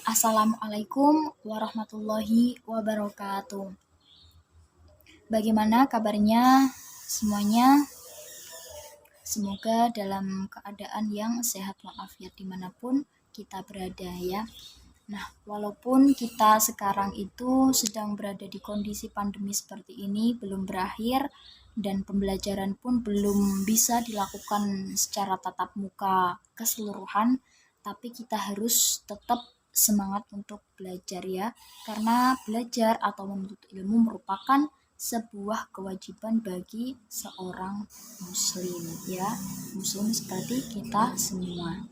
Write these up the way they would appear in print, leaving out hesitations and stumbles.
Assalamualaikum warahmatullahi wabarakatuh. Bagaimana kabarnya semuanya? Semoga dalam keadaan yang sehat walafiat dimanapun kita berada ya. Nah, walaupun kita sekarang itu sedang berada di kondisi pandemi seperti ini belum berakhir dan pembelajaran pun belum bisa dilakukan secara tatap muka keseluruhan, tapi kita harus tetap semangat untuk belajar ya, karena belajar atau menuntut ilmu merupakan sebuah kewajiban bagi seorang muslim ya, muslim seperti kita semua.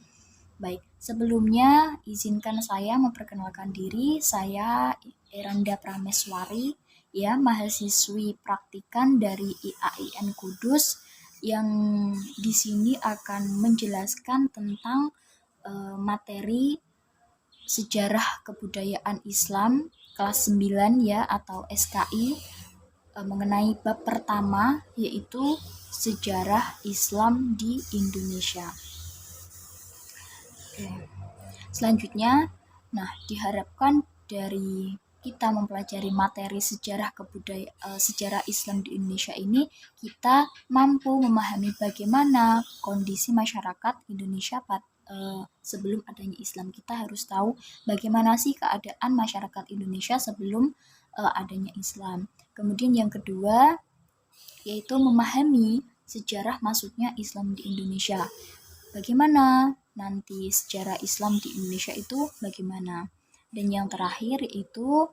Baik, sebelumnya izinkan saya memperkenalkan diri. Saya Eranda Prameswari, ya, mahasiswi praktikan dari IAIN Kudus yang di sini akan menjelaskan tentang materi Sejarah Kebudayaan Islam kelas 9 ya atau SKI mengenai bab pertama yaitu Sejarah Islam di Indonesia. Selanjutnya, diharapkan dari kita mempelajari materi sejarah Islam di Indonesia ini, kita mampu memahami bagaimana kondisi masyarakat Indonesia sebelum adanya Islam. Kita harus tahu bagaimana sih keadaan masyarakat Indonesia sebelum adanya Islam. Kemudian yang kedua, yaitu memahami sejarah masuknya Islam di Indonesia. Bagaimana nanti sejarah Islam di Indonesia itu bagaimana. Dan yang terakhir itu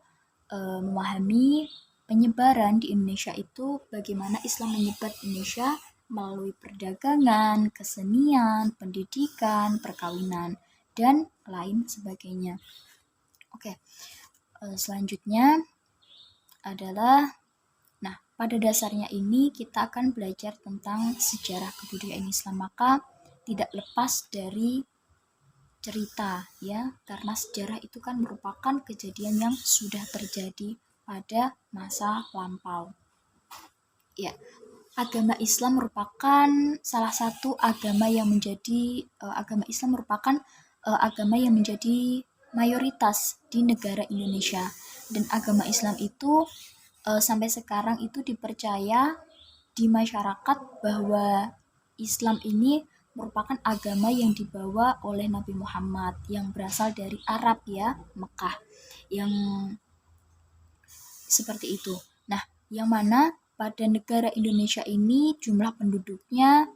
memahami penyebaran di Indonesia itu bagaimana Islam menyebar di Indonesia melalui perdagangan, kesenian, pendidikan, perkawinan, dan lain sebagainya. Oke, selanjutnya adalah pada dasarnya ini kita akan belajar tentang sejarah kebudayaan Islam, maka tidak lepas dari cerita ya, karena sejarah itu kan merupakan kejadian yang sudah terjadi pada masa lampau. Ya, agama Islam merupakan salah satu agama yang menjadi agama yang menjadi mayoritas di negara Indonesia, dan agama Islam itu sampai sekarang itu dipercaya di masyarakat bahwa Islam ini merupakan agama yang dibawa oleh Nabi Muhammad yang berasal dari Arab ya, Mekah, yang seperti itu. Nah, yang mana pada negara Indonesia ini jumlah penduduknya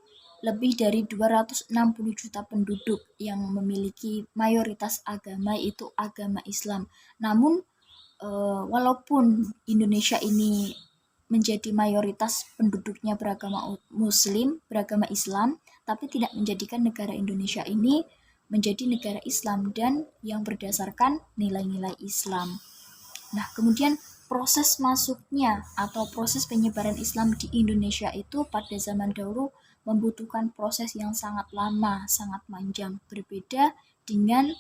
lebih dari 260 juta penduduk yang memiliki mayoritas agama yaitu agama Islam. Namun walaupun Indonesia ini menjadi mayoritas penduduknya beragama Muslim, beragama Islam, tapi tidak menjadikan negara Indonesia ini menjadi negara Islam dan yang berdasarkan nilai-nilai Islam. Nah, kemudian proses masuknya atau proses penyebaran Islam di Indonesia itu pada zaman dahulu membutuhkan proses yang sangat lama, sangat panjang, berbeda dengan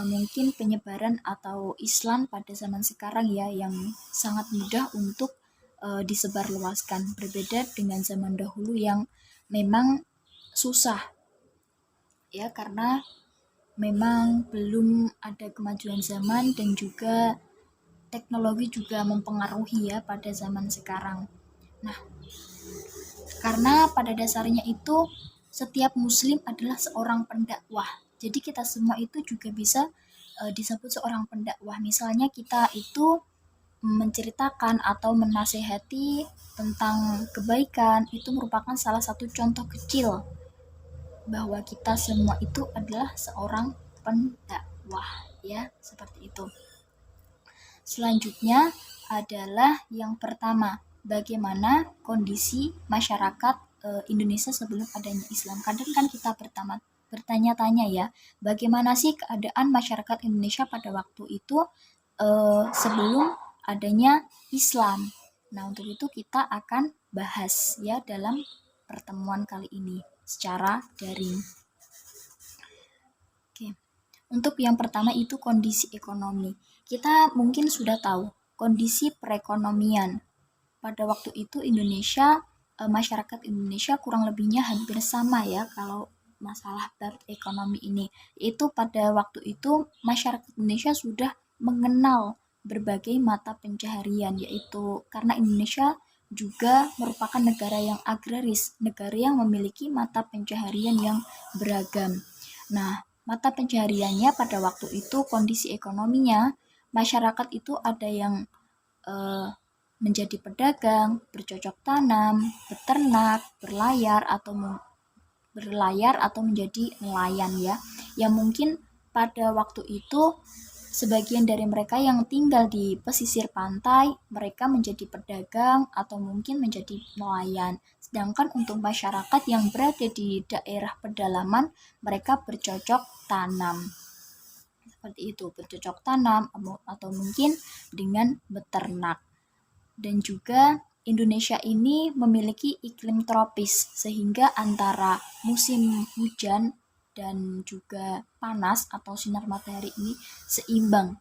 mungkin penyebaran atau Islam pada zaman sekarang ya, yang sangat mudah untuk disebarluaskan, berbeda dengan zaman dahulu yang memang susah ya, karena memang belum ada kemajuan zaman dan juga teknologi juga mempengaruhi ya pada zaman sekarang. Nah, karena pada dasarnya itu setiap muslim adalah seorang pendakwah. Jadi kita semua itu juga bisa disebut seorang pendakwah. Misalnya kita itu menceritakan atau menasehati tentang kebaikan, itu merupakan salah satu contoh kecil bahwa kita semua itu adalah seorang pendakwah ya, seperti itu. Selanjutnya adalah yang pertama, bagaimana kondisi masyarakat Indonesia sebelum adanya Islam. Kadang kan kita bertanya-tanya ya, bagaimana sih keadaan masyarakat Indonesia pada waktu itu sebelum adanya Islam. Nah, untuk itu kita akan bahas ya dalam pertemuan kali ini secara daring. Oke. Untuk yang pertama itu kondisi ekonomi. Kita mungkin sudah tahu kondisi perekonomian. Pada waktu itu Indonesia, masyarakat Indonesia kurang lebihnya hampir sama ya, kalau masalah bab ekonomi ini. Itu pada waktu itu masyarakat Indonesia sudah mengenal berbagai mata pencaharian, yaitu karena Indonesia juga merupakan negara yang agraris, negara yang memiliki mata pencaharian yang beragam. Nah, mata pencahariannya pada waktu itu kondisi ekonominya masyarakat itu ada yang eh, menjadi pedagang, bercocok tanam, beternak, berlayar atau menjadi nelayan ya. Yang mungkin pada waktu itu sebagian dari mereka yang tinggal di pesisir pantai, mereka menjadi pedagang atau mungkin menjadi nelayan. Sedangkan untuk masyarakat yang berada di daerah pedalaman, mereka bercocok tanam. Seperti itu, bercocok tanam atau mungkin dengan beternak. Dan juga Indonesia ini memiliki iklim tropis sehingga antara musim hujan dan juga panas atau sinar matahari ini seimbang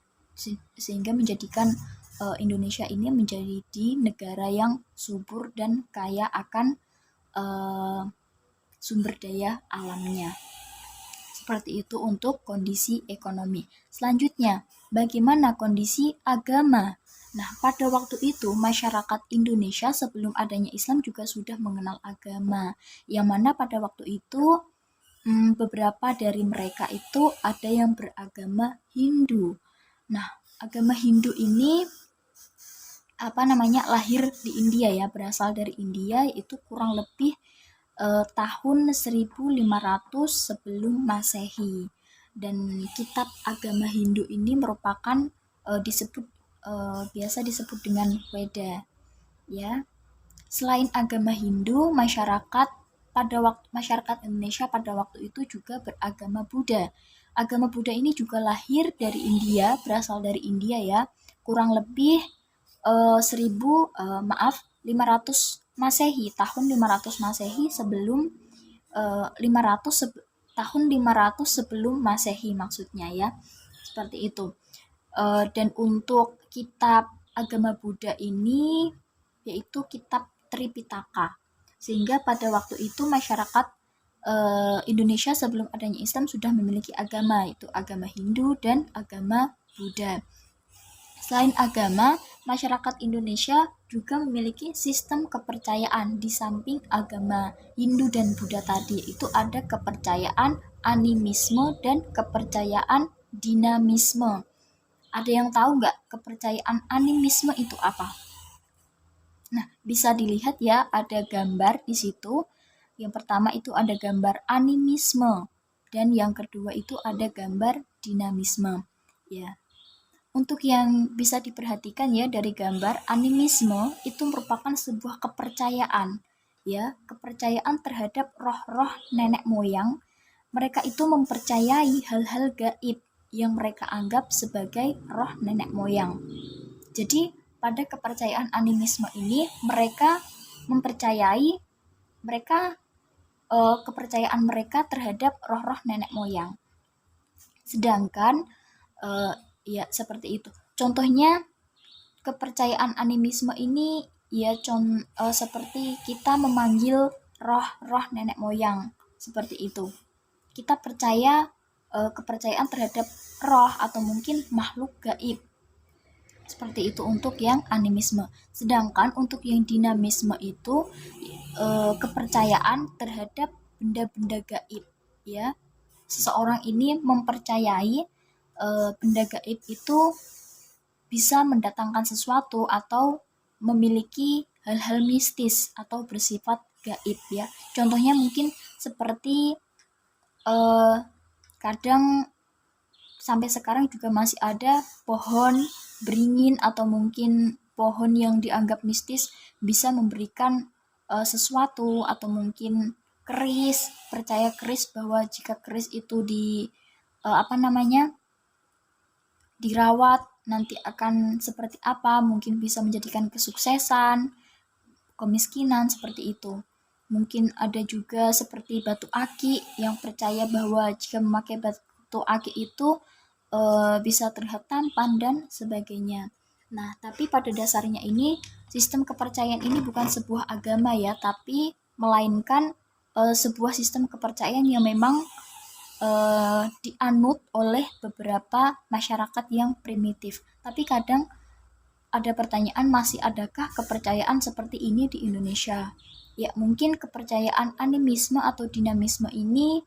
sehingga menjadikan Indonesia ini menjadi negara yang subur dan kaya akan uh, sumber daya alamnya. Seperti itu untuk kondisi ekonomi. Selanjutnya, bagaimana kondisi agama? Nah, pada waktu itu masyarakat Indonesia sebelum adanya Islam juga sudah mengenal agama. Yang mana pada waktu itu beberapa dari mereka itu ada yang beragama Hindu. Nah, agama Hindu ini lahir di India ya, berasal dari India, itu kurang lebih tahun 1500 sebelum Masehi. Dan kitab agama Hindu ini merupakan biasa disebut dengan Weda ya. Selain agama Hindu, masyarakat Indonesia pada waktu itu juga beragama Buddha. Agama Buddha ini juga lahir dari India, berasal dari India ya. Kurang lebih 500 Masehi, tahun 500 Masehi sebelum 500 tahun 500 sebelum Masehi maksudnya ya. Seperti itu. Dan untuk kitab agama Buddha ini yaitu kitab Tripitaka. Sehingga pada waktu itu masyarakat Indonesia sebelum adanya Islam sudah memiliki agama, yaitu agama Hindu dan agama Buddha. Selain agama, masyarakat Indonesia juga memiliki sistem kepercayaan. Di samping agama Hindu dan Buddha tadi, itu ada kepercayaan animisme dan kepercayaan dinamisme. Ada yang tahu nggak kepercayaan animisme itu apa? Nah, bisa dilihat ya, ada gambar di situ. Yang pertama itu ada gambar animisme, dan yang kedua itu ada gambar dinamisme. Ya, untuk yang bisa diperhatikan ya dari gambar, animisme itu merupakan sebuah kepercayaan, ya, kepercayaan terhadap roh-roh nenek moyang. Mereka itu mempercayai hal-hal gaib yang mereka anggap sebagai roh nenek moyang. Jadi pada kepercayaan animisme ini mereka mempercayai mereka kepercayaan mereka terhadap roh-roh nenek moyang. Sedangkan ya seperti itu. Contohnya kepercayaan animisme ini ya seperti kita memanggil roh-roh nenek moyang seperti itu. Kita percaya kepercayaan terhadap roh atau mungkin makhluk gaib. Seperti itu untuk yang animisme. Sedangkan untuk yang dinamisme itu kepercayaan terhadap benda-benda gaib ya. Seseorang ini mempercayai benda gaib itu bisa mendatangkan sesuatu atau memiliki hal-hal mistis atau bersifat gaib ya. Contohnya mungkin seperti kadang sampai sekarang juga masih ada pohon beringin atau mungkin pohon yang dianggap mistis bisa memberikan sesuatu, atau mungkin keris, percaya keris bahwa jika keris itu dirawat nanti akan seperti apa, mungkin bisa menjadikan kesuksesan, kemiskinan, seperti itu. Mungkin ada juga seperti batu aki yang percaya bahwa jika memakai batu aki itu bisa terlihat tampan dan sebagainya. Nah, tapi pada dasarnya ini sistem kepercayaan ini bukan sebuah agama ya, tapi melainkan sebuah sistem kepercayaan yang memang dianut oleh beberapa masyarakat yang primitif. Tapi kadang ada pertanyaan, masih adakah kepercayaan seperti ini di Indonesia? Ya, mungkin kepercayaan animisme atau dinamisme ini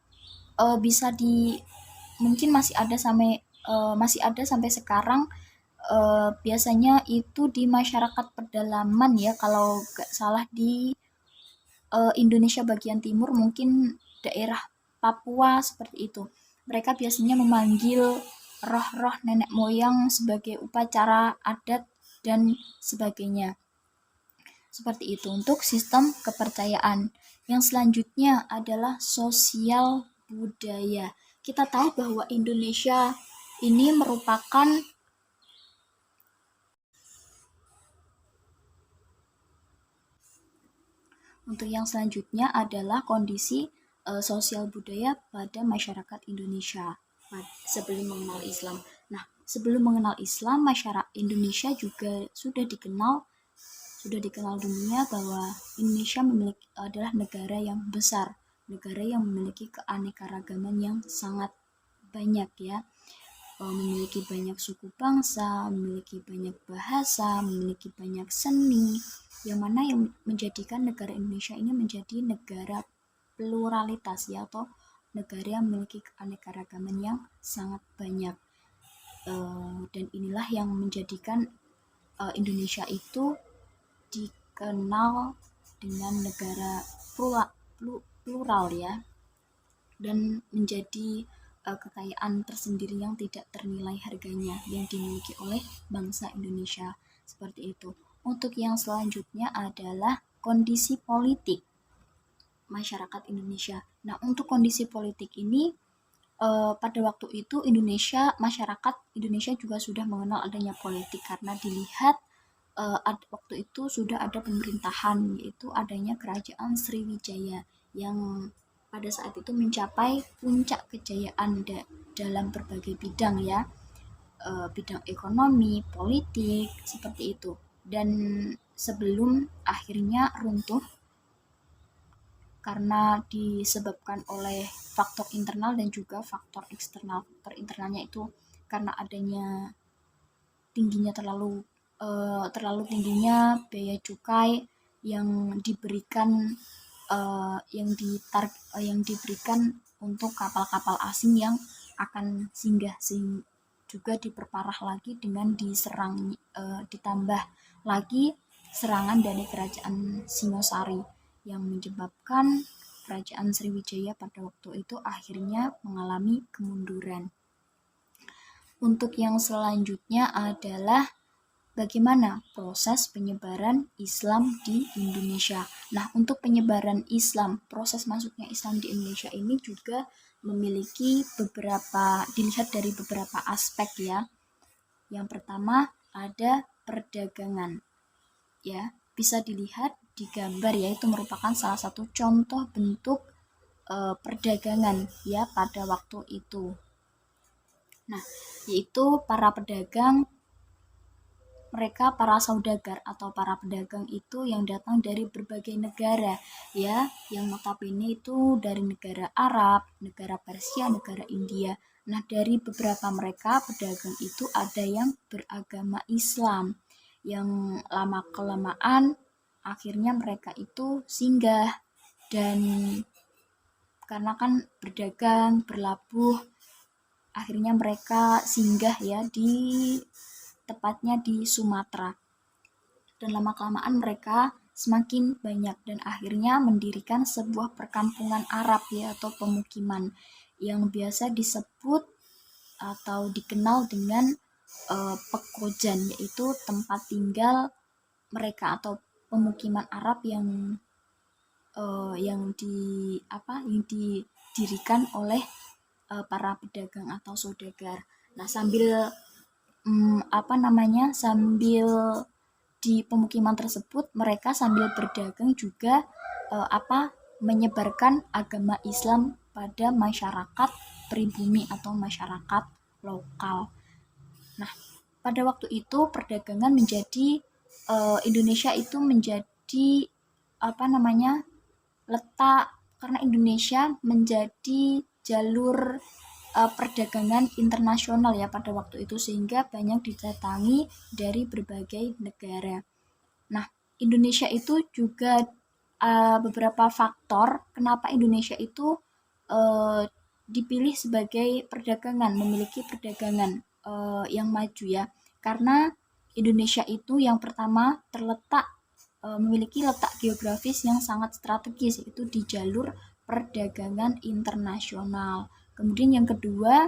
bisa mungkin masih ada sampai sekarang. Biasanya itu di masyarakat pedalaman ya, kalau nggak salah di Indonesia bagian timur, mungkin daerah Papua seperti itu. Mereka biasanya memanggil roh-roh nenek moyang sebagai upacara adat dan sebagainya. Seperti itu untuk sistem kepercayaan. Yang selanjutnya adalah sosial budaya. Kita tahu bahwa Indonesia ini merupakan Untuk yang selanjutnya adalah kondisi sosial budaya pada masyarakat Indonesia sebelum mengenal Islam. Nah, sebelum mengenal Islam, masyarakat Indonesia juga sudah dikenal dunia bahwa Indonesia adalah negara yang besar, negara yang memiliki keanekaragaman yang sangat banyak ya. Memiliki banyak suku bangsa, memiliki banyak bahasa, memiliki banyak seni, yang mana yang menjadikan negara Indonesia ini menjadi negara pluralitas ya, atau negara yang memiliki keanekaragaman yang sangat banyak. Dan inilah yang menjadikan Indonesia itu dikenal dengan negara plural ya, dan menjadi kekayaan tersendiri yang tidak ternilai harganya yang dimiliki oleh bangsa Indonesia. Seperti itu. Untuk yang selanjutnya adalah kondisi politik masyarakat Indonesia. Nah, untuk kondisi politik ini pada waktu itu masyarakat Indonesia juga sudah mengenal adanya politik karena dilihat waktu itu sudah ada pemerintahan, yaitu adanya kerajaan Sriwijaya yang pada saat itu mencapai puncak kejayaan dalam berbagai bidang ya, bidang ekonomi, politik, seperti itu. Dan sebelum akhirnya runtuh karena disebabkan oleh faktor internal dan juga faktor eksternal. Faktor internalnya itu karena adanya terlalu tingginya biaya cukai yang diberikan yang diberikan untuk kapal-kapal asing yang akan singgah, juga diperparah lagi dengan ditambah lagi serangan dari kerajaan Singosari yang menyebabkan kerajaan Sriwijaya pada waktu itu akhirnya mengalami kemunduran. Untuk yang selanjutnya adalah bagaimana proses penyebaran Islam di Indonesia. Nah, untuk penyebaran Islam, proses masuknya Islam di Indonesia ini juga dilihat dari beberapa aspek ya. Yang pertama ada perdagangan. Ya, bisa dilihat di gambar ya, itu merupakan salah satu contoh bentuk perdagangan ya pada waktu itu. Nah, yaitu para saudagar atau para pedagang itu yang datang dari berbagai negara ya, yang notabene itu dari negara Arab, negara Persia, negara India. Nah, dari beberapa mereka pedagang itu ada yang beragama Islam, yang lama kelamaan akhirnya mereka itu singgah, dan karena kan berdagang, berlabuh, akhirnya mereka singgah ya tepatnya di Sumatera. Dan lama-kelamaan mereka semakin banyak dan akhirnya mendirikan sebuah perkampungan Arab ya, atau pemukiman yang biasa disebut atau dikenal dengan pekojan, yaitu tempat tinggal mereka atau pemukiman Arab yang didirikan oleh para pedagang atau saudagar. Nah, sambil di pemukiman tersebut mereka sambil berdagang juga menyebarkan agama Islam pada masyarakat pribumi atau masyarakat lokal. Nah, pada waktu itu perdagangan menjadi Indonesia itu menjadi letak karena Indonesia menjadi jalur perdagangan internasional ya pada waktu itu, sehingga banyak didatangi dari berbagai negara. Nah, Indonesia itu juga beberapa faktor kenapa Indonesia itu uh, dipilih sebagai perdagangan, memiliki perdagangan yang maju ya. Karena Indonesia itu yang pertama memiliki letak geografis yang sangat strategis, yaitu di jalur perdagangan internasional. Kemudian yang kedua,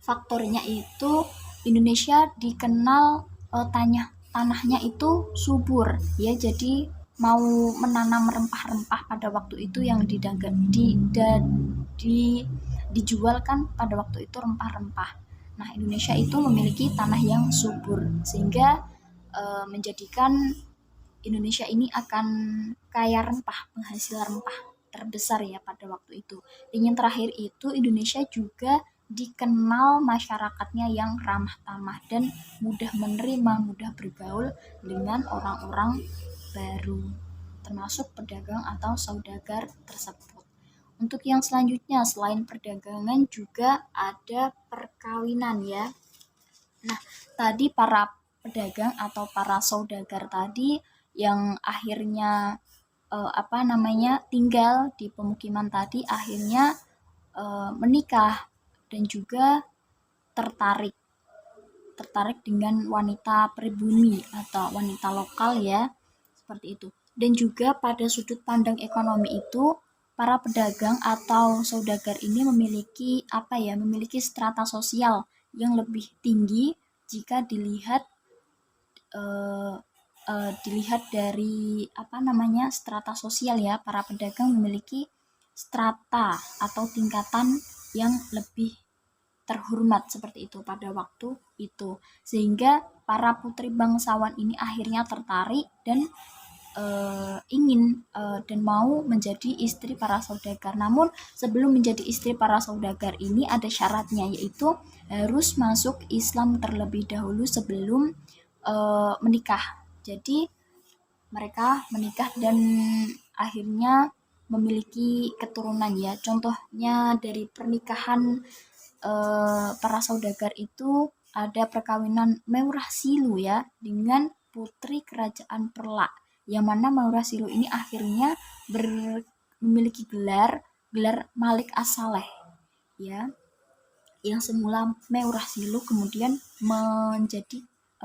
faktornya itu Indonesia dikenal tanahnya itu subur ya, jadi mau menanam rempah-rempah pada waktu itu yang dijual kan pada waktu itu rempah-rempah. Nah, Indonesia itu memiliki tanah yang subur sehingga menjadikan Indonesia ini akan kaya rempah, penghasil rempah terbesar ya pada waktu itu. Dan yang terakhir itu Indonesia juga dikenal masyarakatnya yang ramah tamah dan mudah menerima, mudah bergaul dengan orang-orang baru, termasuk pedagang atau saudagar tersebut. Untuk yang selanjutnya, selain perdagangan juga ada perkawinan ya. Nah, tadi para pedagang atau para saudagar tadi yang akhirnya tinggal di pemukiman tadi akhirnya menikah dan juga tertarik tertarik dengan wanita pribumi atau wanita lokal ya, seperti itu. Dan juga pada sudut pandang ekonomi itu para pedagang atau saudagar ini memiliki strata sosial yang lebih tinggi jika eh, dilihat dari strata sosial ya. Para pedagang memiliki strata atau tingkatan yang lebih terhormat seperti itu pada waktu itu, sehingga para putri bangsawan ini akhirnya tertarik dan ingin dan mau menjadi istri para saudagar. Namun sebelum menjadi istri para saudagar ini ada syaratnya, yaitu harus masuk Islam terlebih dahulu sebelum menikah. Jadi mereka menikah dan akhirnya memiliki keturunan ya. Contohnya dari pernikahan para saudagar itu ada perkawinan Meurah Silu ya dengan putri kerajaan Perlak, yang mana Meurah Silu ini akhirnya memiliki gelar Malik As-Saleh ya, yang semula Meurah Silu kemudian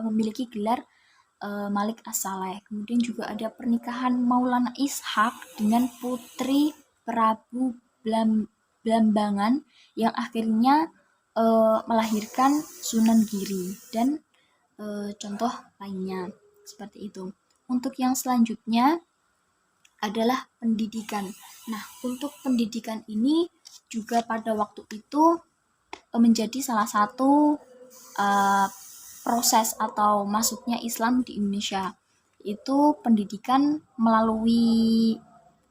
memiliki gelar Malik As-Saleh. Kemudian juga ada pernikahan Maulana Ishak dengan putri Prabu Blambangan yang akhirnya melahirkan Sunan Giri dan contoh lainnya seperti itu. Untuk yang selanjutnya adalah pendidikan. Nah, untuk pendidikan ini juga pada waktu itu menjadi salah satu uh, proses atau masuknya Islam di Indonesia. Itu pendidikan melalui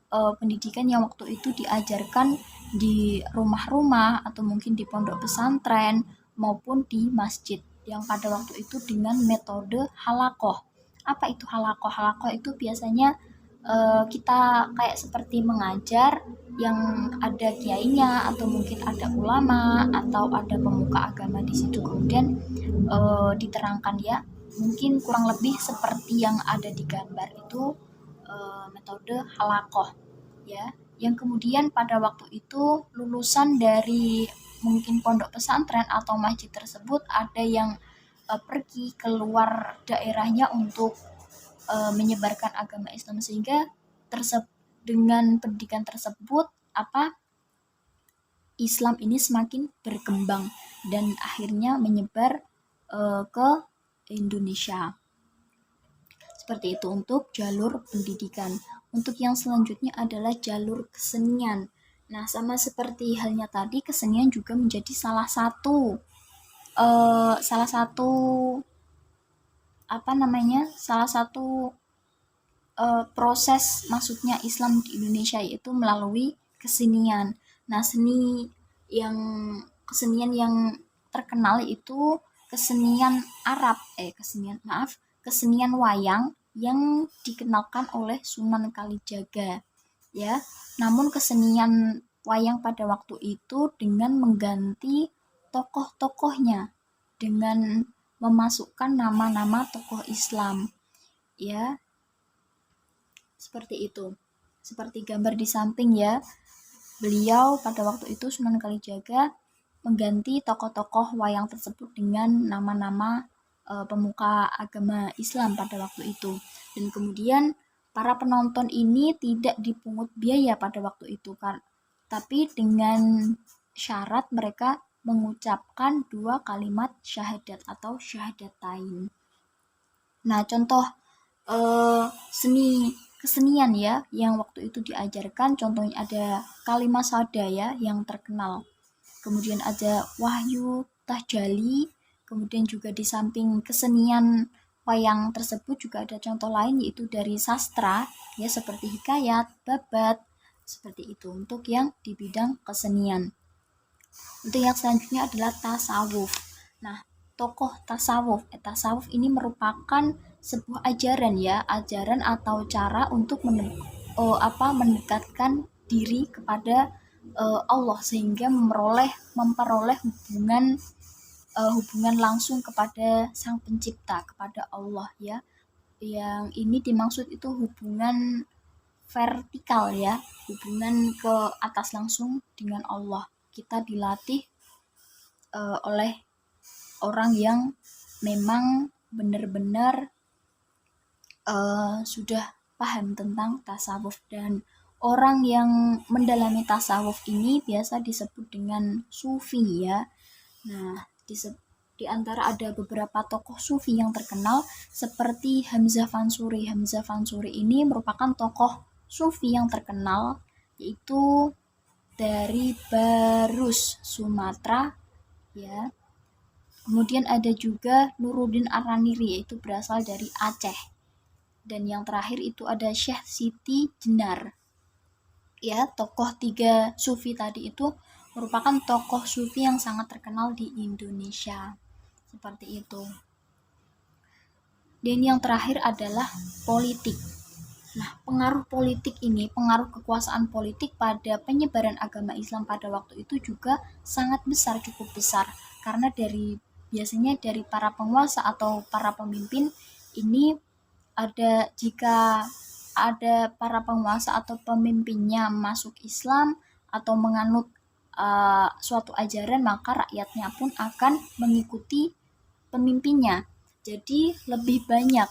pendidikan yang waktu itu diajarkan di rumah-rumah atau mungkin di pondok pesantren maupun di masjid yang pada waktu itu dengan metode halakoh. Apa itu halakoh? Halakoh itu biasanya kita kayak seperti mengajar yang ada kiainya atau mungkin ada ulama atau ada pemuka agama di situ, kemudian diterangkan ya, mungkin kurang lebih seperti yang ada di gambar itu metode halakoh ya, yang kemudian pada waktu itu lulusan dari mungkin pondok pesantren atau masjid tersebut ada yang pergi keluar daerahnya untuk menyebarkan agama Islam, sehingga dengan pendidikan tersebut Islam ini semakin berkembang dan akhirnya menyebar ke Indonesia. Seperti itu untuk jalur pendidikan. Untuk yang selanjutnya adalah jalur kesenian. Nah, sama seperti halnya tadi, kesenian juga menjadi salah satu uh, salah satu salah satu proses masuknya Islam di Indonesia, yaitu melalui kesenian. Nah, yang kesenian yang terkenal itu kesenian kesenian wayang yang dikenalkan oleh Sunan Kalijaga, ya. Namun kesenian wayang pada waktu itu dengan mengganti tokoh-tokohnya dengan memasukkan nama-nama tokoh Islam, ya, seperti itu. Seperti gambar di samping ya, beliau pada waktu itu Sunan Kalijaga mengganti tokoh-tokoh wayang tersebut dengan nama-nama pemuka agama Islam pada waktu itu. Dan kemudian para penonton ini tidak dipungut biaya pada waktu itu kan, tapi dengan syarat mereka mengucapkan 2 kalimat syahadat atau syahadatain. Nah, contoh seni kesenian ya yang waktu itu diajarkan, contohnya ada kalimat sada ya yang terkenal. Kemudian ada Wahyu Tahjali, kemudian juga di samping kesenian wayang tersebut juga ada contoh lain yaitu dari sastra ya seperti hikayat, babat, seperti itu untuk yang di bidang kesenian. Untuk yang selanjutnya adalah tasawuf. Nah, tokoh tasawuf ini merupakan sebuah ajaran ya, ajaran atau cara untuk mendekatkan diri kepada Allah sehingga memperoleh hubungan langsung kepada Sang Pencipta, kepada Allah ya. Yang ini dimaksud itu hubungan vertikal ya, hubungan ke atas langsung dengan Allah. Kita dilatih oleh orang yang memang benar-benar sudah paham tentang tasawuf, dan orang yang mendalami tasawuf ini biasa disebut dengan sufi ya. Nah, di antara ada beberapa tokoh sufi yang terkenal seperti Hamzah Fansuri. Hamzah Fansuri ini merupakan tokoh sufi yang terkenal yaitu dari Barus, Sumatera ya. Kemudian ada juga Nuruddin Ar-Raniri yaitu berasal dari Aceh. Dan yang terakhir itu ada Syekh Siti Jenar. Ya, tokoh 3 sufi tadi itu merupakan tokoh sufi yang sangat terkenal di Indonesia. Seperti itu. Dan yang terakhir adalah politik. Nah, pengaruh politik ini, pengaruh kekuasaan politik pada penyebaran agama Islam pada waktu itu juga sangat besar, cukup besar. Karena biasanya dari para penguasa atau para pemimpin ini jika ada para penguasa atau pemimpinnya masuk Islam atau menganut suatu ajaran, maka rakyatnya pun akan mengikuti pemimpinnya. Jadi lebih banyak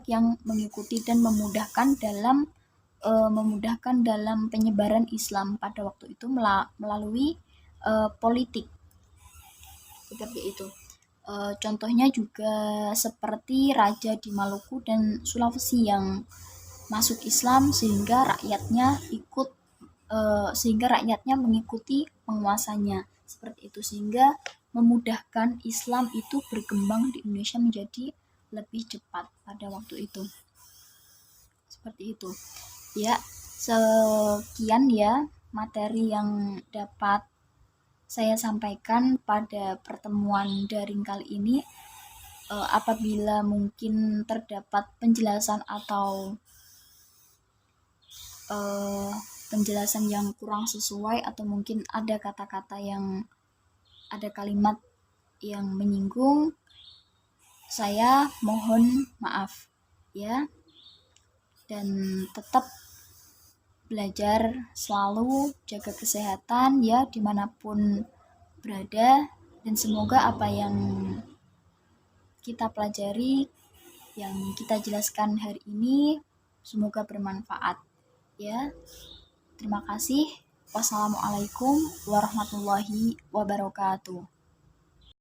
yang mengikuti dan memudahkan dalam penyebaran Islam pada waktu itu melalui politik seperti itu. Contohnya juga seperti raja di Maluku dan Sulawesi yang masuk Islam sehingga rakyatnya mengikuti penguasanya seperti itu, sehingga memudahkan Islam itu berkembang di Indonesia menjadi lebih cepat pada waktu itu. Seperti itu. Ya, sekian ya materi yang dapat saya sampaikan pada pertemuan daring kali ini. Apabila mungkin terdapat penjelasan atau penjelasan yang kurang sesuai atau mungkin ada kalimat yang menyinggung, saya mohon maaf ya. Dan tetap belajar, selalu jaga kesehatan ya dimanapun berada, dan semoga apa yang kita pelajari, yang kita jelaskan hari ini semoga bermanfaat ya. Terima kasih. Wassalamualaikum warahmatullahi wabarakatuh.